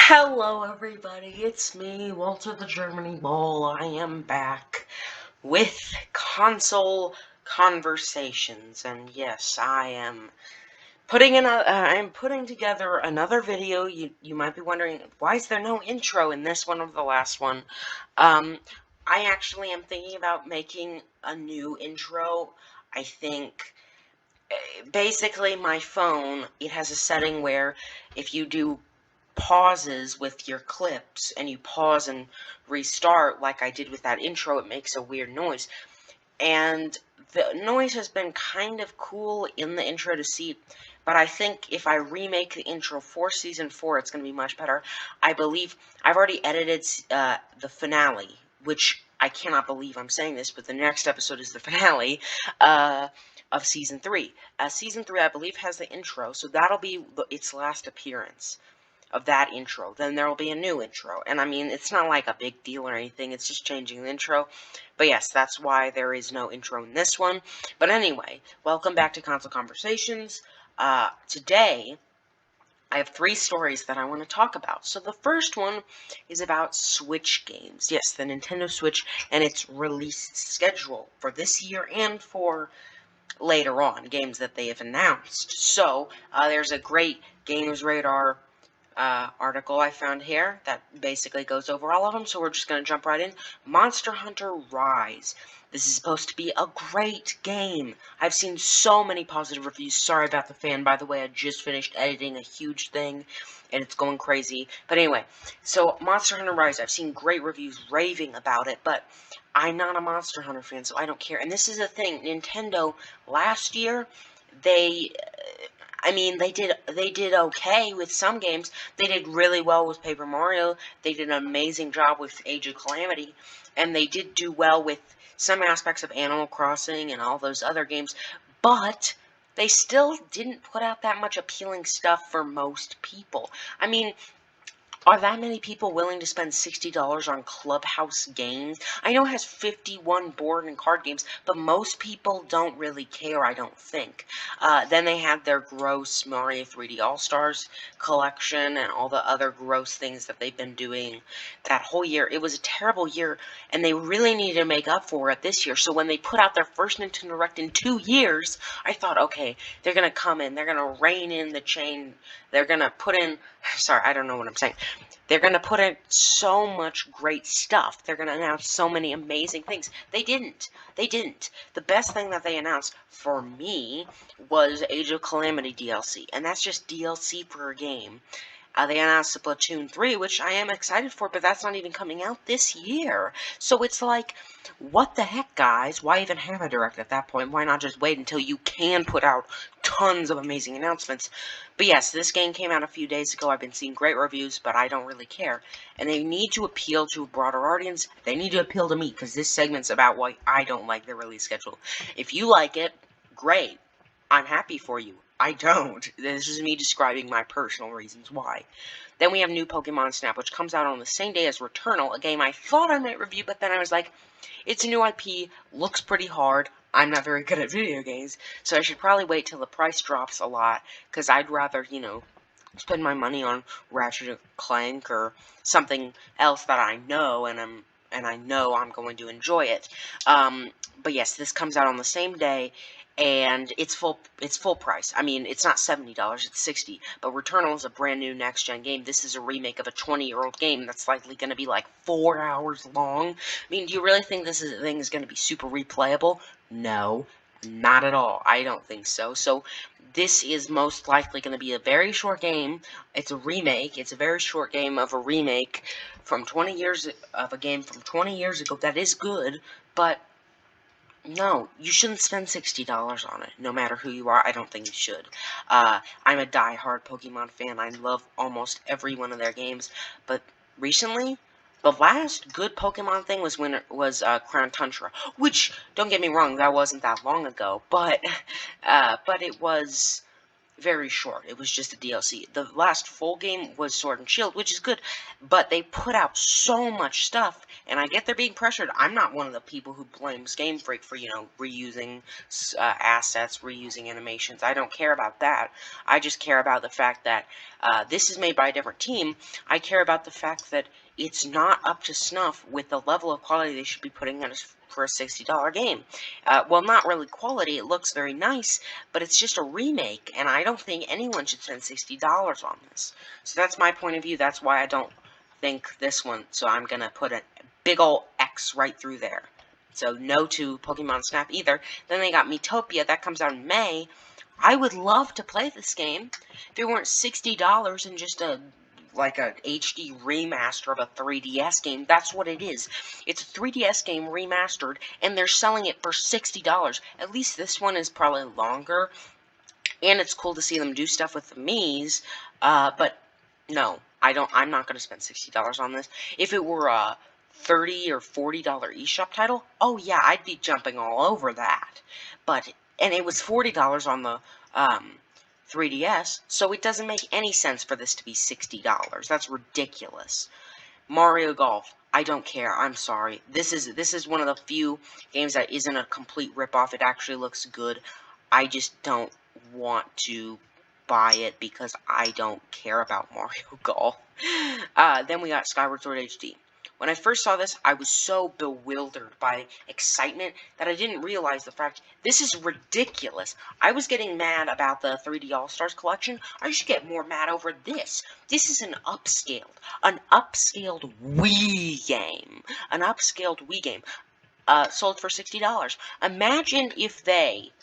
Hello everybody, it's me, WalterTheGermanyBall. I am back with console conversations, and yes, I am putting together another video. You might be wondering, why is there no intro in this one or the last one? I actually am thinking about making a new intro. I think basically my phone, it has a setting where if you do pauses with your clips and you pause and restart like I did with that intro, it makes a weird noise. And the noise has been kind of cool in the intro to see, but I think if I remake the intro for Season 4, it's going to be much better. I believe I've already edited the finale, which I cannot believe I'm saying this, but the next episode is the finale of Season 3. Season 3, I believe, has the intro, so that'll be its last appearance of that intro. Then there will be a new intro. And I mean, it's not like a big deal or anything, it's just changing the intro. But yes, that's why there is no intro in this one. But anyway, welcome back to Console Conversations. Today, I have 3 stories that I want to talk about. So the first one is about Switch games. Yes, the Nintendo Switch and its release schedule for this year and for later on, games that they have announced. So, there's a great Games Radar article I found here that basically goes over all of them, so we're just going to jump right in. Monster Hunter Rise. This is supposed to be a great game. I've seen so many positive reviews. Sorry about the fan, by the way. I just finished editing a huge thing, and it's going crazy. But anyway, so Monster Hunter Rise, I've seen great reviews raving about it, but I'm not a Monster Hunter fan, so I don't care. And this is the thing, Nintendo, last year, they did okay with some games. They did really well with Paper Mario. They did an amazing job with Age of Calamity, and they did do well with some aspects of Animal Crossing and all those other games, but they still didn't put out that much appealing stuff for most people. I mean, are that many people willing to spend $60 on Clubhouse games? I know it has 51 board and card games, but most people don't really care, I don't think. Then they had their gross Mario 3D All-Stars collection and all the other gross things that they've been doing that whole year. It was a terrible year, and they really needed to make up for it this year. So when they put out their first Nintendo Direct in 2 years, I thought, okay, they're going to come in, they're going to rein in the chain, they're going to put in, sorry, I don't know what I'm saying. They're going to put in so much great stuff. They're going to announce so many amazing things. They didn't. They didn't. The best thing that they announced for me was Age of Calamity DLC, and that's just DLC for a game. They announced Splatoon 3, which I am excited for, but that's not even coming out this year. So it's like, what the heck, guys? Why even have a Direct at that point? Why not just wait until you can put out tons of amazing announcements? But yes, this game came out a few days ago. I've been seeing great reviews, but I don't really care. And they need to appeal to a broader audience. They need to appeal to me, because this segment's about why I don't like the release schedule. If you like it, great. I'm happy for you. I don't. This is me describing my personal reasons why. Then we have new Pokemon Snap, which comes out on the same day as Returnal, a game I thought I might review, but then I was like, it's a new IP, looks pretty hard. I'm not very good at video games, so I should probably wait till the price drops a lot, because I'd rather, spend my money on Ratchet & Clank or something else that I know, and I know I'm going to enjoy it. But yes, this comes out on the same day, and it's full price. I mean, it's not $70, it's $60. But Returnal is a brand new next gen game. This is a remake of a 20-year-old game that's likely going to be like 4 hours long. I mean, do you really think this thing is going to be super replayable? No, not at all. I don't think so. So this is most likely going to be a very short game. It's a remake. It's a very short game of a remake from 20 years of a game from 20 years ago that is good, but no, you shouldn't spend $60 on it, no matter who you are. I don't think you should. I'm a die-hard Pokemon fan. I love almost every one of their games, but recently, the last good Pokemon thing was Crown Tundra, which, don't get me wrong, that wasn't that long ago, but it was very short. It was just a DLC. The last full game was Sword and Shield, which is good, but they put out so much stuff, and I get they're being pressured. I'm not one of the people who blames Game Freak for, reusing assets, reusing animations. I don't care about that. I just care about the fact that this is made by a different team. I care about the fact that it's not up to snuff with the level of quality they should be putting in for a $60 game. Well, not really quality. It looks very nice, but it's just a remake, and I don't think anyone should spend $60 on this. So that's my point of view. That's why I don't think this one. So I'm going to put a big ol' X right through there. So no to Pokemon Snap either. Then they got Metopia. That comes out in May. I would love to play this game if it weren't $60 and just a HD remaster of a 3DS game. That's what it is. It's a 3DS game remastered, and they're selling it for $60. At least this one is probably longer, and it's cool to see them do stuff with the Miis. But no, I'm not going to spend $60 on this. If it were a $30 or $40 eShop title, oh yeah, I'd be jumping all over that. And it was $40 on the 3DS, so it doesn't make any sense for this to be $60. That's ridiculous. Mario Golf, I don't care. I'm sorry. This is one of the few games that isn't a complete ripoff. It actually looks good. I just don't want to buy it because I don't care about Mario Golf. Then we got Skyward Sword HD. When I first saw this, I was so bewildered by excitement that I didn't realize the fact this is ridiculous. I was getting mad about the 3D All-Stars collection. I should get more mad over this. This is an upscaled Wii game. An upscaled Wii game. Sold for $60. Imagine if they,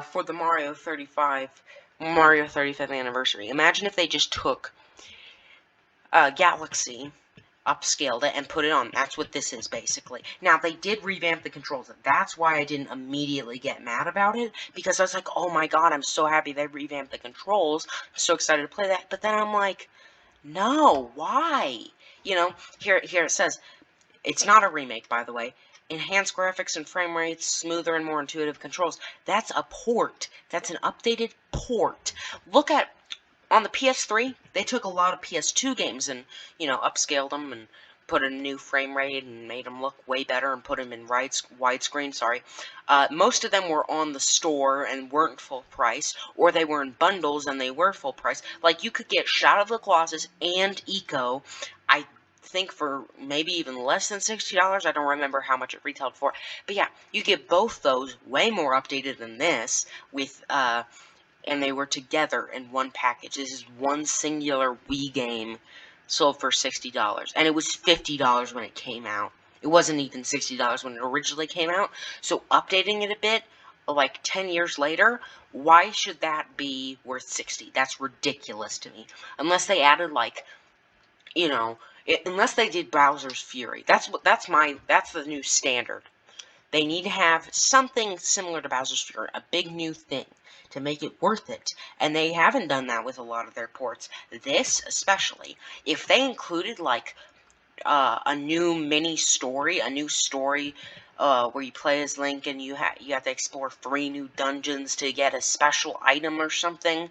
for the Mario 35th anniversary, imagine if they just took Galaxy, upscaled it, and put it on. That's what this is, basically. Now, they did revamp the controls. That's why I didn't immediately get mad about it, because I was like, oh my god, I'm so happy they revamped the controls. I'm so excited to play that. But then I'm like, no, why? Here it says, it's not a remake, by the way. Enhanced graphics and frame rates, smoother and more intuitive controls. That's a port. That's an updated port. Look at, on the PS3, they took a lot of PS2 games and, upscaled them and put a new frame rate and made them look way better and put them in widescreen, most of them were on the store and weren't full price, or they were in bundles and they were full price. Like, you could get Shadow of the Colossus and Eco, I think for maybe even less than $60. I don't remember how much it retailed for. But yeah, you get both those way more updated than this with, and they were together in one package. This is one singular Wii game sold for $60. And it was $50 when it came out. It wasn't even $60 when it originally came out. So updating it a bit, like 10 years later, why should that be worth $60? That's ridiculous to me. Unless they added, unless they did Bowser's Fury. That's the new standard. They need to have something similar to Bowser's Fury, a big new thing, to make it worth it. And they haven't done that with a lot of their ports. This, especially. If they included, a new mini story, a new story where you play as Link and you have to explore 3 new dungeons to get a special item or something,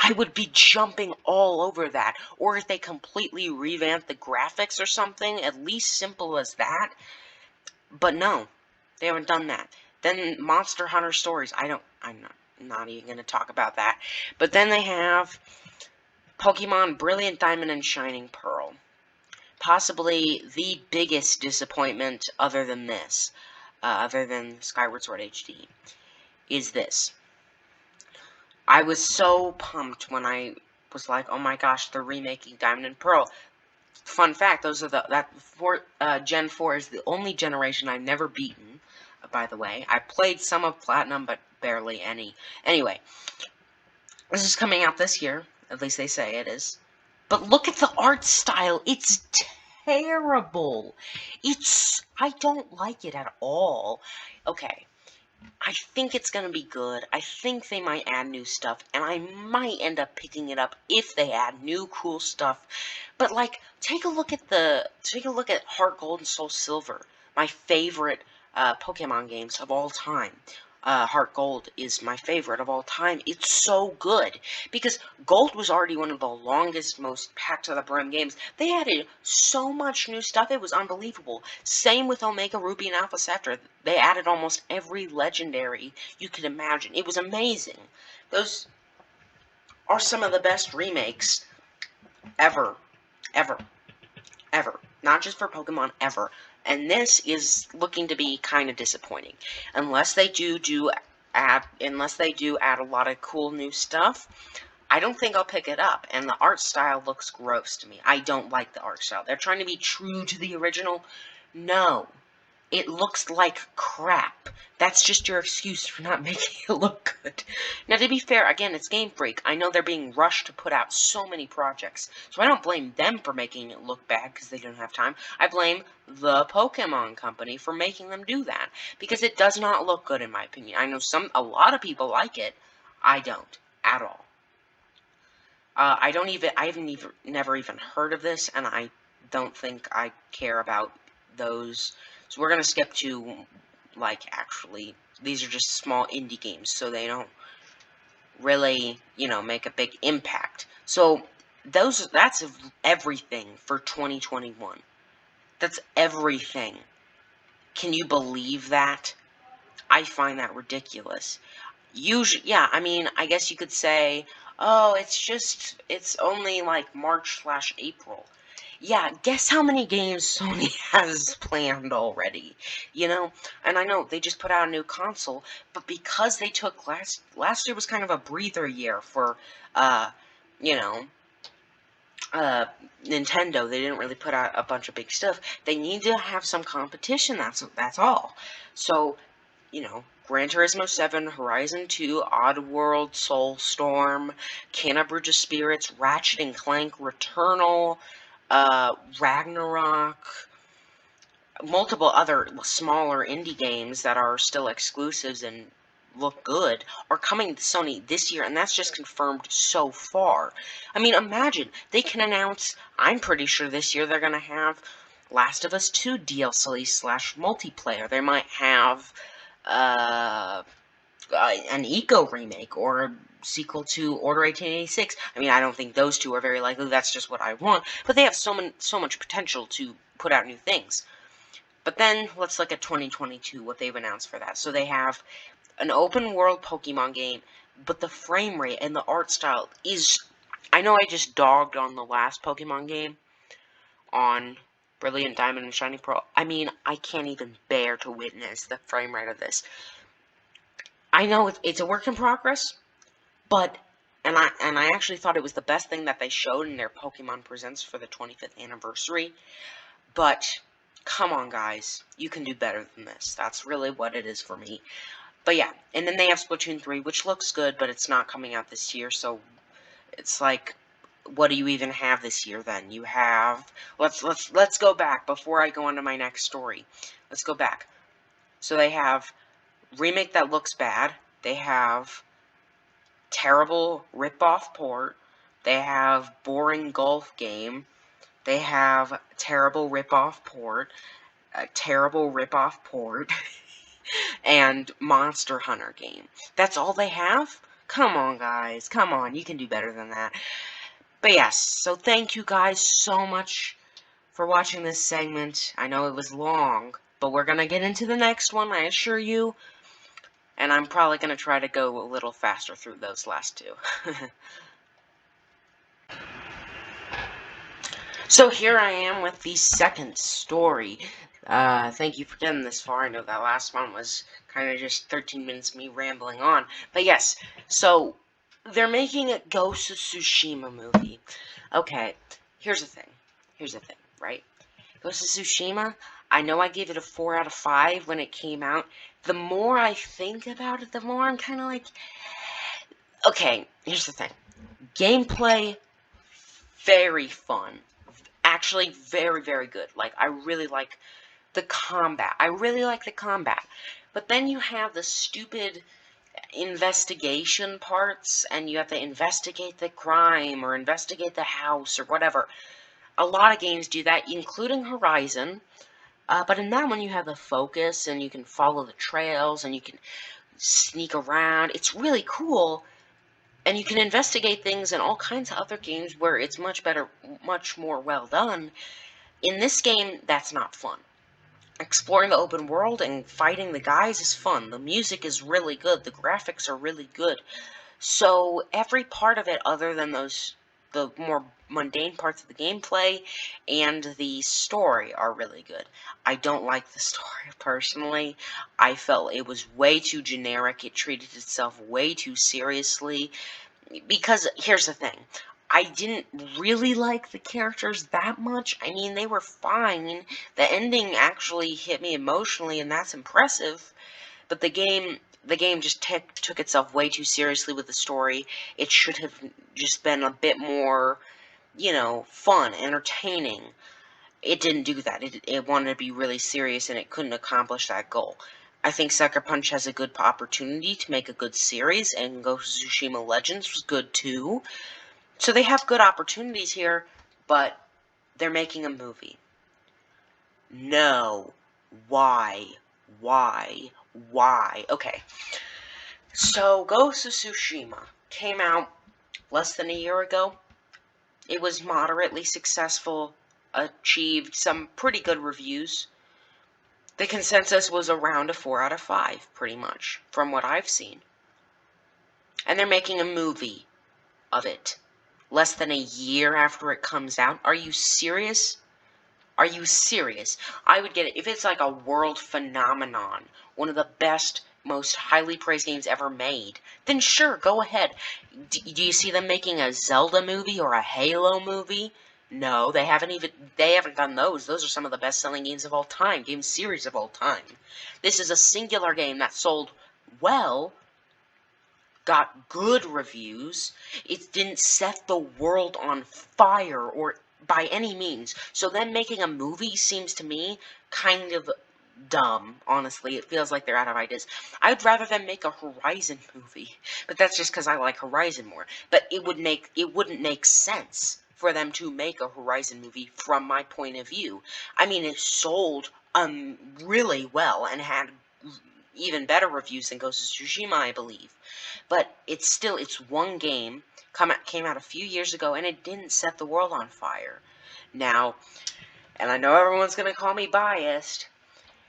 I would be jumping all over that. Or if they completely revamp the graphics or something, at least simple as that. But no, they haven't done that. Then Monster Hunter Stories, I'm not even going to talk about that. But then they have Pokemon Brilliant Diamond and Shining Pearl. Possibly the biggest disappointment other than this, other than Skyward Sword HD, is this. I was so pumped when I was like, oh my gosh, they're remaking Diamond and Pearl. Fun fact, Gen 4 is the only generation I've never beaten, by the way. I played some of Platinum, but barely any. Anyway, this is coming out this year. At least they say it is. But look at the art style. It's terrible. I don't like it at all. Okay. I think it's going to be good. I think they might add new stuff, and I might end up picking it up if they add new cool stuff. But take a look at Heart Gold and Soul Silver, my favorite Pokemon games of all time. Heart Gold is my favorite of all time. It's so good because Gold was already one of the longest, most packed to the brim games. They added so much new stuff, it was unbelievable. Same with Omega Ruby and Alpha Scepter. They added almost every legendary you could imagine. It was amazing. Those are some of the best remakes ever, ever, ever. Not just for Pokemon, ever. And this is looking to be kind of disappointing. Unless they do add a lot of cool new stuff, I don't think I'll pick it up. And the art style looks gross to me. I don't like the art style. They're trying to be true to the original. No. It looks like crap. That's just your excuse for not making it look good. Now, to be fair, again, it's Game Freak. I know they're being rushed to put out so many projects, so I don't blame them for making it look bad because they don't have time. I blame the Pokemon Company for making them do that, because it does not look good in my opinion. I know a lot of people like it. I don't at all. I haven't never even heard of this, and I don't think I care about those. So we're going to skip to, like, actually, these are just small indie games, so they don't really, make a big impact. So that's everything for 2021. That's everything. Can you believe that? I find that ridiculous. Usually, yeah, I mean, I guess you could say, oh, it's only like March/April. Yeah, guess how many games Sony has planned already, And I know they just put out a new console, but because they took last year was kind of a breather year for, you know, Nintendo. They didn't really put out a bunch of big stuff. They need to have some competition, that's all. So, Gran Turismo 7, Horizon 2, Oddworld, Soulstorm, Canna Bridge of Spirits, Ratchet & Clank, Returnal, Ragnarok, multiple other smaller indie games that are still exclusives and look good are coming to Sony this year, and that's just confirmed so far. I mean, imagine, they can announce, I'm pretty sure this year they're going to have Last of Us 2 DLC/multiplayer. They might have an Eco remake or a sequel to Order 1886. I mean, I don't think those two are very likely. That's just what I want. But they have so much potential to put out new things. But then, let's look at 2022, what they've announced for that. So they have an open-world Pokemon game, but the frame rate and the art style is... I know I just dogged on the last Pokemon game on Brilliant Diamond and Shiny Pearl. I mean, I can't even bear to witness the frame rate of this. I know it's a work in progress, but... And I actually thought it was the best thing that they showed in their Pokemon Presents for the 25th anniversary. But... come on, guys. You can do better than this. That's really what it is for me. But yeah, and then they have Splatoon 3, which looks good, but it's not coming out this year, so it's like, what do you even have this year then? You have... Let's go back before I go on to my next story. Let's go back. So they have remake that looks bad. They have terrible rip-off port. They have boring golf game. They have terrible rip-off port, a terrible rip-off port, and Monster Hunter game. That's all they have? Come on, guys. Come on. You can do better than that. But yes, so thank you guys so much for watching this segment. I know it was long, but we're going to get into the next one, I assure you. And I'm probably going to try to go a little faster through those last two. So here I am with the second story. Thank you for getting this far. I know that last one was kind of just 13 minutes of me rambling on. But yes, so they're making a Ghost of Tsushima movie. Okay, here's the thing, right? Ghost of Tsushima, I know I gave it a 4 out of 5 when it came out. The more I think about it, the more I'm kind of like... Okay, here's the thing. Gameplay, very fun. Actually, very, very good. Like, I really like the combat. But then you have the stupid investigation parts, and you have to investigate the crime, or investigate the house, or whatever. A lot of games do that, including Horizon. But in that one, you have the focus, and you can follow the trails, and you can sneak around. It's really cool. And you can investigate things in all kinds of other games where it's much better, much more well done. In this game, that's not fun. Exploring the open world and fighting the guys is fun. The music is really good. The graphics are really good. So every part of it, other than the more mundane parts of the gameplay and the story, are really good. I don't like the story personally. I felt it was way too generic. It treated itself way too seriously. Because here's the thing. I didn't really like the characters that much. I mean, they were fine. The ending actually hit me emotionally, and that's impressive. But the game just took itself way too seriously with the story. It should have just been a bit more, fun, entertaining. It didn't do that. It wanted to be really serious, and it couldn't accomplish that goal. I think Sucker Punch has a good opportunity to make a good series, and Ghost of Tsushima Legends was good too. So they have good opportunities here, but they're making a movie. No. Why? Why? Why? Okay. So, Ghost of Tsushima came out less than a year ago. It was moderately successful, achieved some pretty good reviews. The consensus was around a 4 out of 5, pretty much, from what I've seen. And they're making a movie of it less than a year after it comes out. Are you serious? Are you serious? I would get it if it's like a world phenomenon, one of the best, most highly praised games ever made. Then sure, go ahead. Do you see them making a Zelda movie or a Halo movie? No, they haven't done those. Those are some of the best-selling games of all time, game series of all time. This is a singular game that sold well, got good reviews. It didn't set the world on fire or by any means. So then making a movie seems to me kind of dumb, honestly. It feels like they're out of ideas. I'd rather them make a Horizon movie, but that's just because I like Horizon more. But it wouldn't make sense for them to make a Horizon movie from my point of view. I mean, it sold really well and had even better reviews than Ghost of Tsushima, I believe. But it's one game, came out a few years ago, and it didn't set the world on fire. Now, and I know everyone's going to call me biased,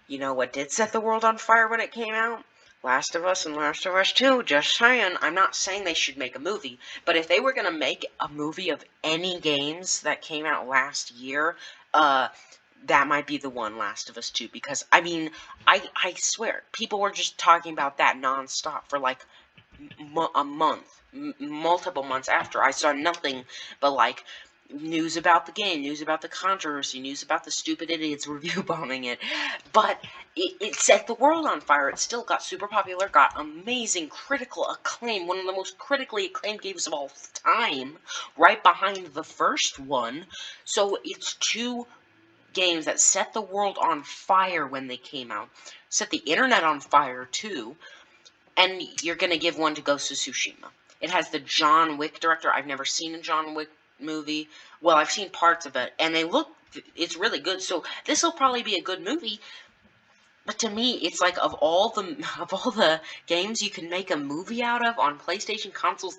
you know what did set the world on fire when it came out? Last of Us and Last of Us 2, just saying. I'm not saying they should make a movie, but if they were going to make a movie of any games that came out last year, that might be the one, Last of Us 2, because, I mean, I swear, people were just talking about that nonstop for, like, a month, multiple months after. I saw nothing but, like, news about the game, news about the controversy, news about the stupid idiots review bombing it. But it set the world on fire. It still got super popular, got amazing critical acclaim, one of the most critically acclaimed games of all time, right behind the first one. So it's two games that set the world on fire when they came out. Set the internet on fire, too. And you're going to give one to Ghost of Tsushima. It has the John Wick director. I've never seen a John Wick movie. Well, I've seen parts of it, and it's really good. So this will probably be a good movie. But to me, it's like of all the games you can make a movie out of on PlayStation consoles,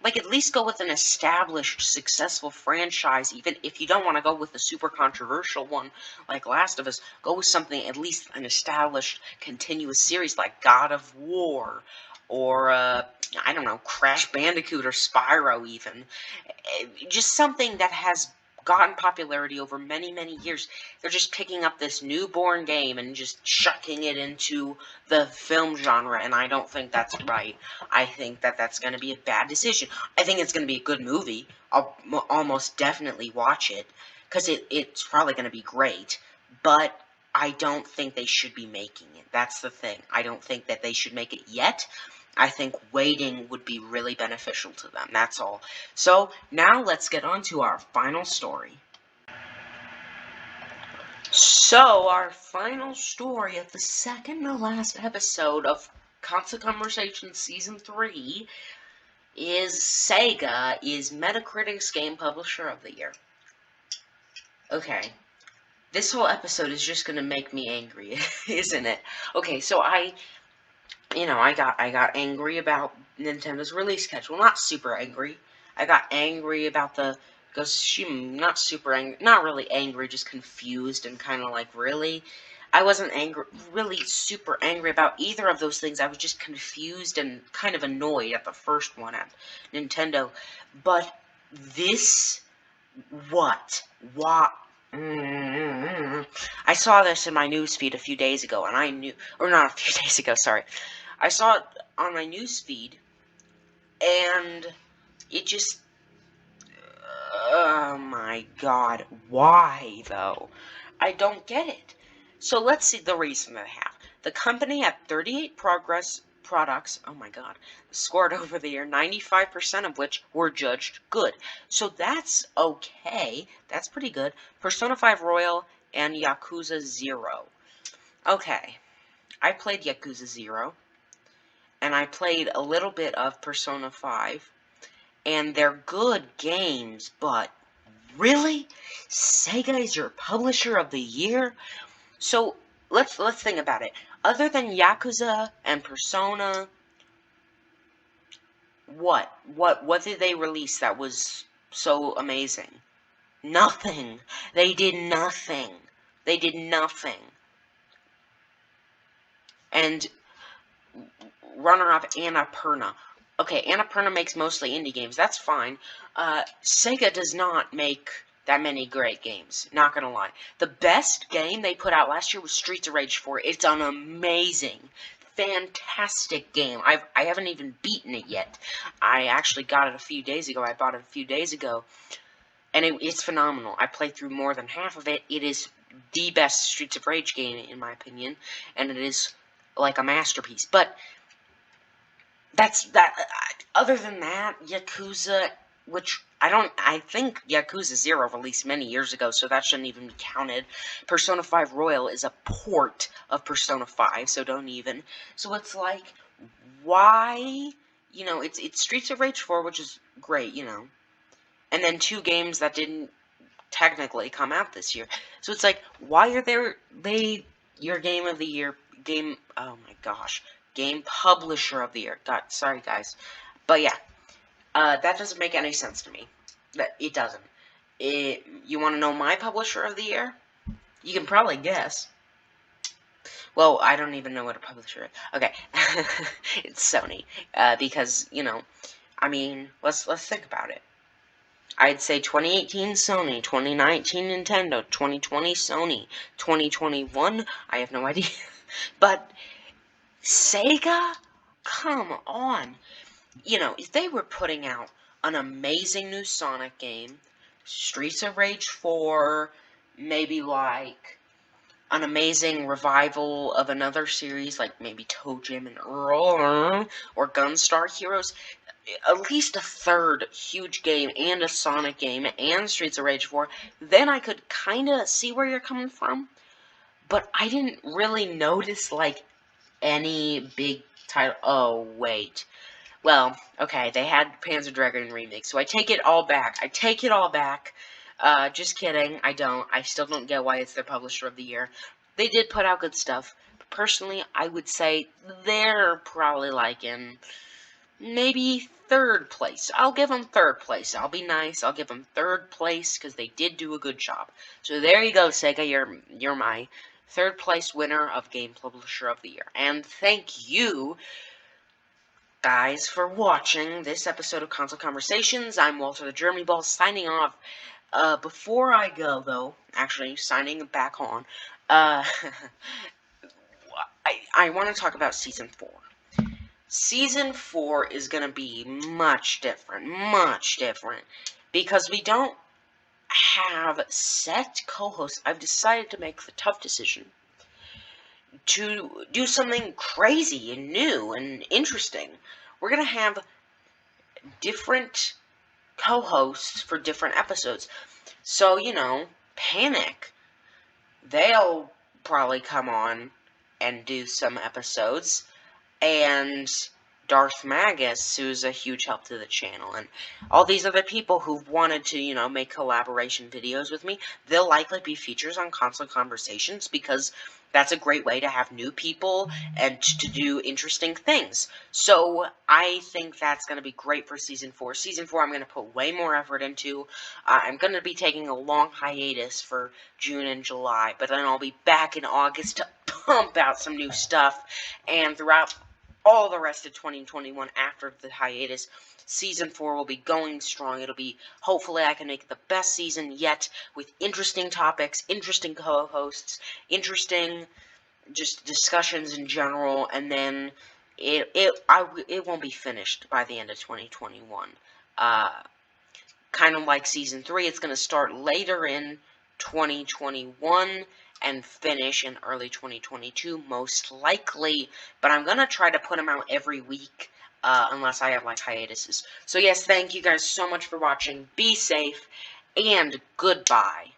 at least go with an established, successful franchise. Even if you don't want to go with the super controversial one like Last of Us, go with something, at least an established, continuous series like God of War, or, I don't know, Crash Bandicoot or Spyro even. Just something that has gotten popularity over many, many years. They're just picking up this newborn game and just chucking it into the film genre, and I don't think that's right. I think that that's going to be a bad decision. I think it's going to be a good movie. I'll almost definitely watch it, because it's probably going to be great, but I don't think they should be making it. That's the thing. I don't think that they should make it yet. I think waiting would be really beneficial to them, that's all. So, now let's get on to our final story. So, our final story of the second to last episode of Constant Conversation Season 3 is Sega is Metacritic's Game Publisher of the Year. Okay, this whole episode is just going to make me angry, isn't it? Okay, so I got angry about Nintendo's release schedule. Not super angry. I got angry about the Ghost of Tsushima. Not super angry. Not really angry. Just confused and kind of like, really. I wasn't angry, really super angry about either of those things. I was just confused and kind of annoyed at the first one at Nintendo. But this, what? What? I saw this in my newsfeed a few days ago, and I knew, or not a few days ago, sorry. I saw it on my newsfeed, and it just, oh my god, why though? I don't get it. So let's see the reason they have. The company had 38 products, oh my god, scored over the year, 95% of which were judged good. So that's okay. That's pretty good. Persona 5 Royal and Yakuza 0. Okay, I played Yakuza 0, and I played a little bit of Persona 5, and they're good games, but really? Sega is your publisher of the year? So let's think about it. Other than Yakuza and Persona, what did they release that was so amazing? Nothing. They did nothing. They did nothing. And runner-up Annapurna. Okay, Annapurna makes mostly indie games. That's fine. Sega does not make that many great games. Not gonna lie. The best game they put out last year was Streets of Rage 4. It's an amazing, fantastic game. I haven't even beaten it yet. I actually got it a few days ago. I bought it a few days ago. And it's phenomenal. I played through more than half of it. It is the best Streets of Rage game, in my opinion. And it is like a masterpiece. But that's that. Other than that, Yakuza, which I think Yakuza 0 released many years ago, so that shouldn't even be counted. Persona 5 Royal is a port of Persona 5, so don't even. So it's like, why? It's Streets of Rage 4, which is great, and then 2 games that didn't technically come out this year. So it's like, why are they your game of the year oh my gosh, game publisher of the year? God, sorry guys, but yeah, that doesn't make any sense to me. That it doesn't. You want to know my publisher of the year? You can probably guess. Well, I don't even know what a publisher is. Okay, it's Sony, because I mean, let's think about it. I'd say 2018 Sony, 2019 Nintendo, 2020 Sony, 2021, I have no idea. But Sega? Come on. If they were putting out an amazing new Sonic game, Streets of Rage 4, maybe like an amazing revival of another series, like maybe Toe Jam and Earl, or Gunstar Heroes, at least a third huge game and a Sonic game and Streets of Rage 4, then I could kind of see where you're coming from. But I didn't really notice, like, any big title. Oh, wait. Well, okay, they had Panzer Dragoon Remix, so I take it all back. Just kidding, I don't. I still don't get why it's their publisher of the year. They did put out good stuff. But personally, I would say they're probably like in maybe 3rd place. I'll give them 3rd place. I'll be nice. I'll give them 3rd place because they did do a good job. So there you go, Sega. You're my 3rd place winner of Game Publisher of the Year. And thank you, guys, for watching this episode of Console Conversations. I'm WalterTheGermanyBall signing off. Before I go, though, actually signing back on, I want to talk about Season 4. Season 4 is going to be much different, because we don't have set co-hosts. I've decided to make the tough decision to do something crazy and new and interesting. We're going to have different co-hosts for different episodes. So, Panic, they'll probably come on and do some episodes. And Darth Magus, who's a huge help to the channel, and all these other people who've wanted to, you know, make collaboration videos with me. They'll likely be features on Console Conversations, because that's a great way to have new people and to do interesting things. So I think that's going to be great for Season 4. Season 4 I'm going to put way more effort into. I'm going to be taking a long hiatus for June and July, but then I'll be back in August to pump out some new stuff, and throughout all the rest of 2021 after the hiatus, Season 4 will be going strong. It'll be, hopefully I can make it the best season yet, with interesting topics, interesting co-hosts, interesting just discussions in general, and then it won't be finished by the end of 2021. Kind of like Season 3, it's going to start later in 2021 and finish in early 2022, most likely, but I'm going to try to put them out every week, unless I have, like, hiatuses. So yes, thank you guys so much for watching, be safe, and goodbye.